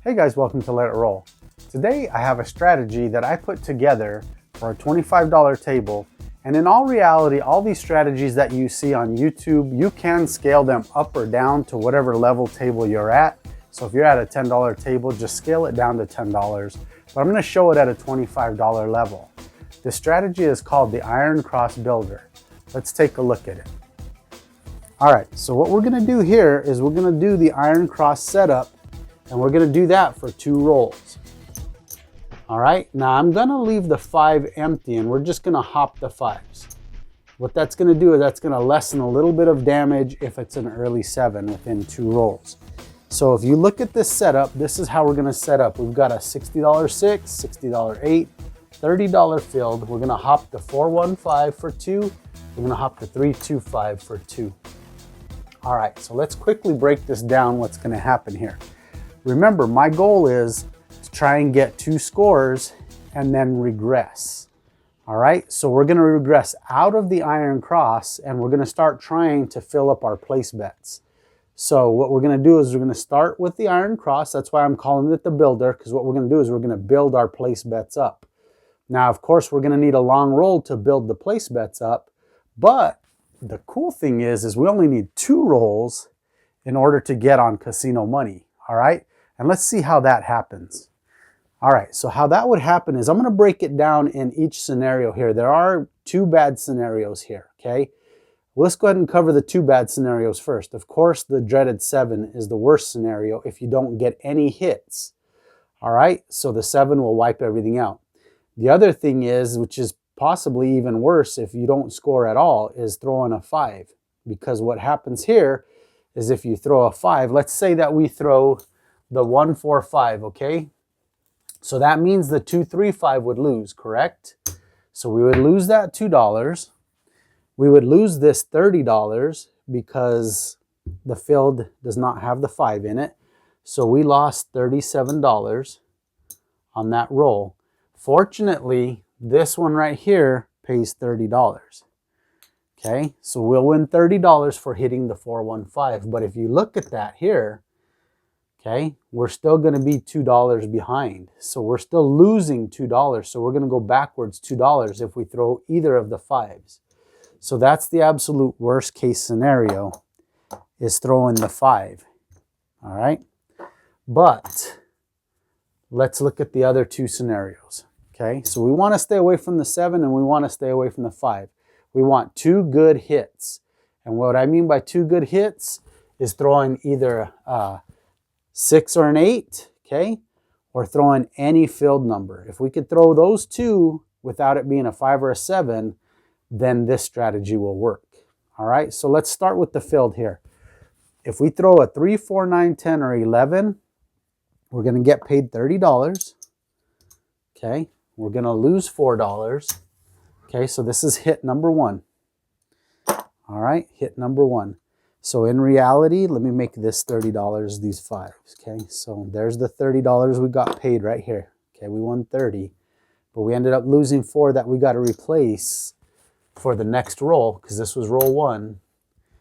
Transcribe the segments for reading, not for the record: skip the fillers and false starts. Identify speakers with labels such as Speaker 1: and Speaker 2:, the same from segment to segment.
Speaker 1: Hey guys, welcome to Let It Roll. Today I have a strategy that I put together for a $25 table, and in all reality, all these strategies that you see on YouTube, you can scale them up or down to whatever level table you're at. So if you're at a $10 table, just scale it down to $10, but I'm going to show it at a $25 level. The strategy is called the Iron Cross Builder. Let's take a look at it. All right, so what we're going to do here is we're going to do the Iron Cross setup, and we're going to do that for 2 rolls. All right, now I'm going to leave the 5 empty and we're just going to hop the 5s. What that's going to do is that's going to lessen a little bit of damage if it's an early 7 within 2 rolls. So if you look at this setup, this is how we're going to set up. We've got a $60 6, $60 8, $30 field. We're going to hop the 415 for 2. We're going to hop the 325 for 2. All right, so let's quickly break this down, what's going to happen here. Remember, my goal is to try and get 2 scores and then regress. All right, so we're going to regress out of the Iron Cross and we're going to start trying to fill up our place bets. So what we're going to do is we're going to start with the Iron Cross. That's why I'm calling it the builder, because what we're going to do is we're going to build our place bets up. Now, of course, we're going to need a long roll to build the place bets up, but the cool thing is we only need 2 rolls in order to get on casino money. All right, and let's see how that happens. All right, so how that would happen is I'm going to break it down in each scenario here. There are 2 bad scenarios here, okay? Well, let's go ahead and cover the 2 bad scenarios first. Of course, the dreaded 7 is the worst scenario if you don't get any hits. All right, so the 7 will wipe everything out. The other thing is, which is possibly even worse if you don't score at all, is throwing a 5. Because what happens here is if you throw a 5, let's say that we throw the 1 4 5, okay? So that means the 2 3 5 would lose, correct? So we would lose that $2. We would lose this $30 because the field does not have the 5 in it. So we lost $37 on that roll. Fortunately, this one right here pays $30. Okay, so we'll win $30 for hitting the 415. But if you look at that here, okay, we're still going to be $2 behind. So we're still losing $2. So we're going to go backwards $2 if we throw either of the 5s. So that's the absolute worst case scenario, is throwing the 5. All right, but let's look at the other 2 scenarios. Okay, so we want to stay away from the 7 and we want to stay away from the 5. We want 2 good hits. And what I mean by 2 good hits is throwing either 6 or an 8, okay, or throwing any field number. If we could throw those 2 without it being a 5 or a 7, then this strategy will work. All right, so let's start with the field here. If we throw a 3, 4, 9, 10, or 11, we're going to get paid $30. Okay, we're going to lose $4. Okay, so this is hit number 1. All right, hit number 1. So in reality, let me make this $30, these 5s. Okay, so there's the $30 we got paid right here. Okay, we won 30, but we ended up losing 4 that we got to replace for the next roll, because this was roll 1.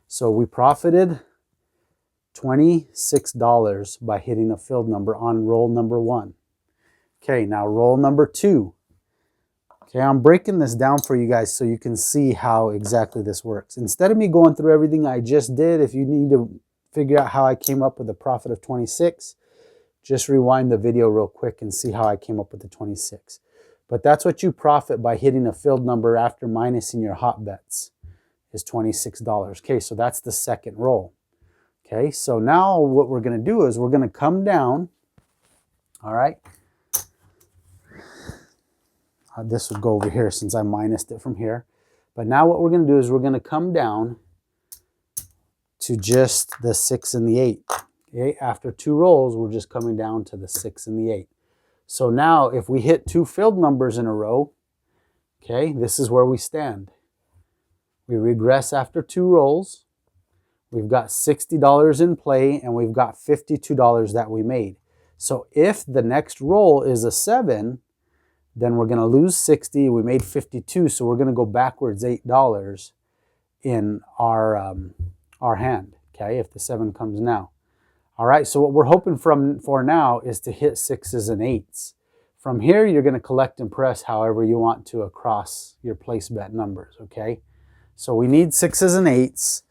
Speaker 1: So we profited $26 by hitting a field number on roll number 1. Okay, now roll number 2. Okay, I'm breaking this down for you guys so you can see how exactly this works. Instead of me going through everything I just did, if you need to figure out how I came up with a profit of 26, just rewind the video real quick and see how I came up with the 26. But that's what you profit by hitting a field number after minusing your hot bets, is $26. Okay, so that's the second roll. Okay, so now what we're going to do is we're going to come down. All right. This would go over here since I minused it from here. But now what we're going to do is we're going to come down to just the 6 and the 8. Okay, after 2 rolls, we're just coming down to the 6 and the 8. So now if we hit 2 field numbers in a row, okay, this is where we stand. We regress after 2 rolls. We've got $60 in play and we've got $52 that we made. So if the next roll is a 7, then we're going to lose 60. We made 52, so we're going to go backwards $8 in our hand, okay, if the 7 comes now. All right, so what we're hoping for now is to hit 6s and 8s. From here, you're going to collect and press however you want to across your place bet numbers, okay? So we need 6s and 8s,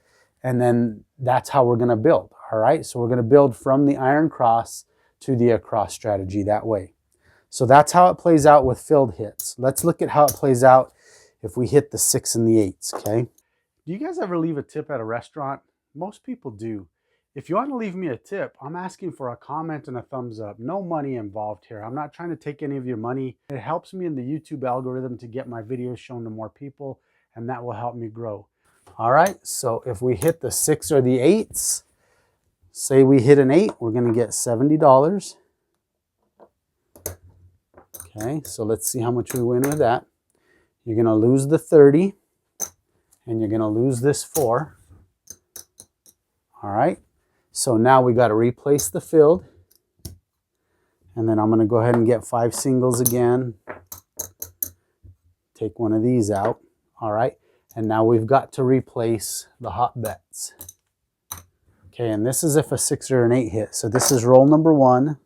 Speaker 1: and then that's how we're going to build, all right? So we're going to build from the iron cross to the across strategy that way. So that's how it plays out with filled hits. Let's look at how it plays out if we hit the 6 and the 8s, okay? Do you guys ever leave a tip at a restaurant? Most people do. If you want to leave me a tip, I'm asking for a comment and a thumbs up. No money involved here. I'm not trying to take any of your money. It helps me in the YouTube algorithm to get my videos shown to more people, and that will help me grow. All right, so if we hit the 6 or the 8s, say we hit an 8, we're going to get $70. Okay, so let's see how much we win with that. You're going to lose the 30, and you're going to lose this 4. All right. So now we got to replace the filled, and then I'm going to go ahead and get 5 singles again. Take one of these out. All right. And now we've got to replace the hot bets. Okay, and this is if a 6 or an 8 hit. So this is roll number 1.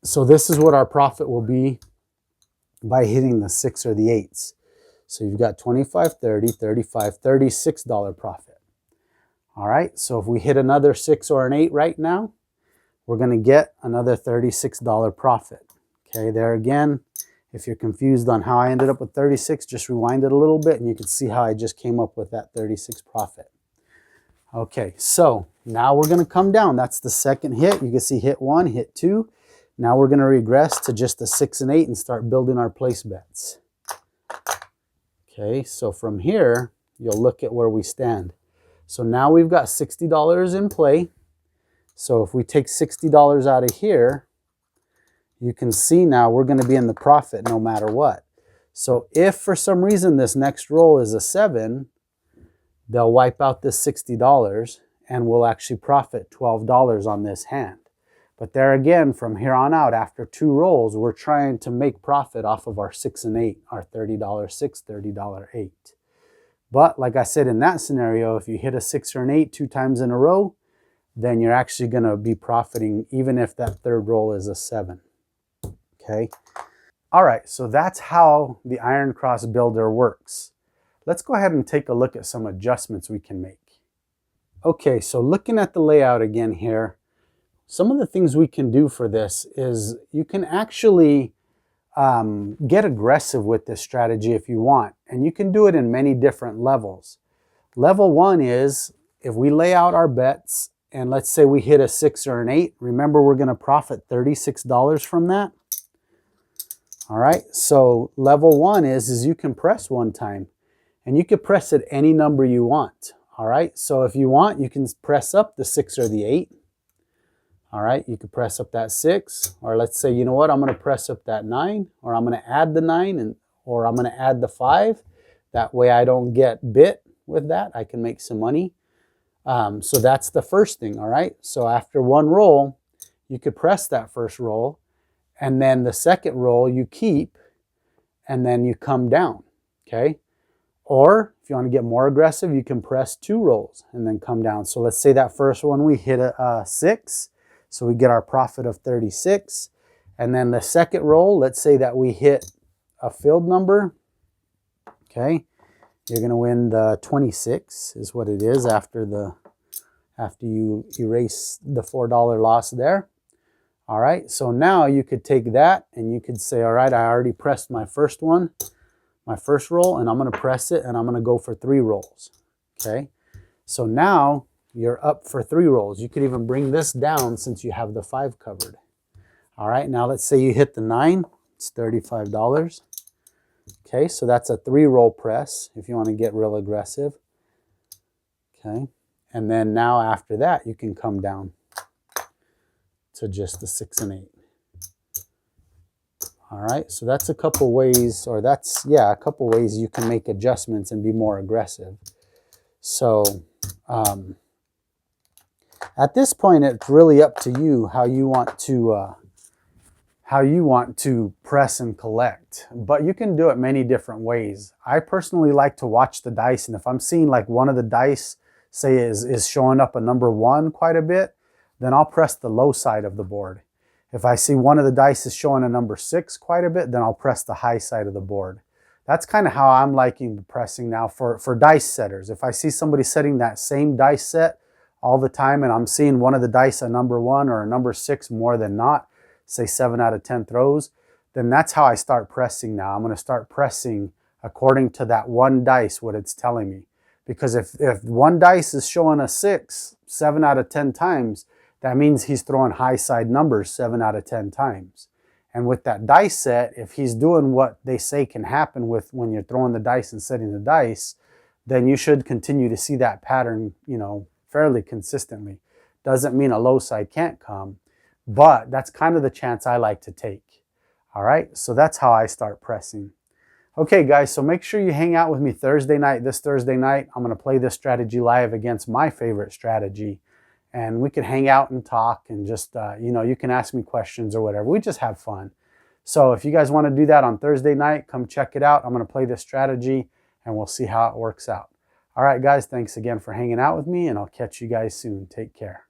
Speaker 1: So this is what our profit will be by hitting the 6 or the 8s. So you've got 25, 30, 35, $36 profit. All right, so if we hit another 6 or an 8 right now, we're going to get another $36 profit. Okay, there again, if you're confused on how I ended up with 36, just rewind it a little bit and you can see how I just came up with that 36 profit. Okay, so now we're going to come down. That's the second hit. You can see hit 1, hit 2. Now we're going to regress to just the 6 and 8 and start building our place bets. Okay, so from here, you'll look at where we stand. So now we've got $60 in play. So if we take $60 out of here, you can see now we're going to be in the profit no matter what. So if for some reason this next roll is a 7, they'll wipe out this $60 and we'll actually profit $12 on this hand. But there again, from here on out, after 2 rolls, we're trying to make profit off of our 6 and 8, our $30 6, $30 8. But like I said, in that scenario, if you hit a 6 or an 8 2 times in a row, then you're actually going to be profiting even if that third roll is a 7. Okay. All right, so that's how the Iron Cross Builder works. Let's go ahead and take a look at some adjustments we can make. Okay, so looking at the layout again here, some of the things we can do for this is you can actually get aggressive with this strategy if you want, and you can do it in many different levels. Level 1 is if we lay out our bets and let's say we hit a 6 or an 8, remember we're going to profit $36 from that. All right, so level 1 is you can press one time and you can press at any number you want. All right, so if you want, you can press up the 6 or the 8. All right, you could press up that 6, or let's say, you know what, I'm going to press up that 9, or I'm going to add the 9, or I'm going to add the 5. That way I don't get bit with that. I can make some money. So that's the first thing, all right? So after one roll, you could press that first roll, and then the second roll you keep, and then you come down, okay? Or if you want to get more aggressive, you can press 2 rolls and then come down. So let's say that first one we hit a 6. So we get our profit of 36. And then the second roll, let's say that we hit a filled number. Okay. You're going to win the 26 is what it is after you erase the $4 loss there. All right. So now you could take that and you could say, all right, I already pressed my first one, my first roll, and I'm going to press it and I'm going to go for 3 rolls. Okay. So now you're up for 3 rolls. You could even bring this down since you have the 5 covered. All right, now let's say you hit the 9. It's $35. Okay, so that's a 3-roll press if you want to get real aggressive. Okay, and then now after that, you can come down to just the 6 and 8. All right, so that's a couple ways, or that's, yeah, a couple ways you can make adjustments and be more aggressive. So, at this point, it's really up to you how you want to press and collect. But you can do it many different ways. I personally like to watch the dice, and if I'm seeing like one of the dice say is showing up a number 1 quite a bit, then I'll press the low side of the board. If I see one of the dice is showing a number 6 quite a bit, then I'll press the high side of the board. That's kind of how I'm liking pressing now for dice setters. If I see somebody setting that same dice set all the time and I'm seeing one of the dice a number 1 or a number 6 more than not, say 7 out of 10 throws, then that's how I start pressing now. I'm going to start pressing according to that one dice, what it's telling me. Because if one dice is showing a 6, 7 out of 10 times, that means he's throwing high side numbers 7 out of 10 times. And with that dice set, if he's doing what they say can happen with when you're throwing the dice and setting the dice, then you should continue to see that pattern, fairly consistently. Doesn't mean a low side can't come, but that's kind of the chance I like to take. All right, so that's how I start pressing. Okay, guys, so make sure you hang out with me this Thursday night. I'm going to play this strategy live against my favorite strategy. And we can hang out and talk and just, you can ask me questions or whatever. We just have fun. So if you guys want to do that on Thursday night, come check it out. I'm going to play this strategy and we'll see how it works out. All right, guys, thanks again for hanging out with me and I'll catch you guys soon. Take care.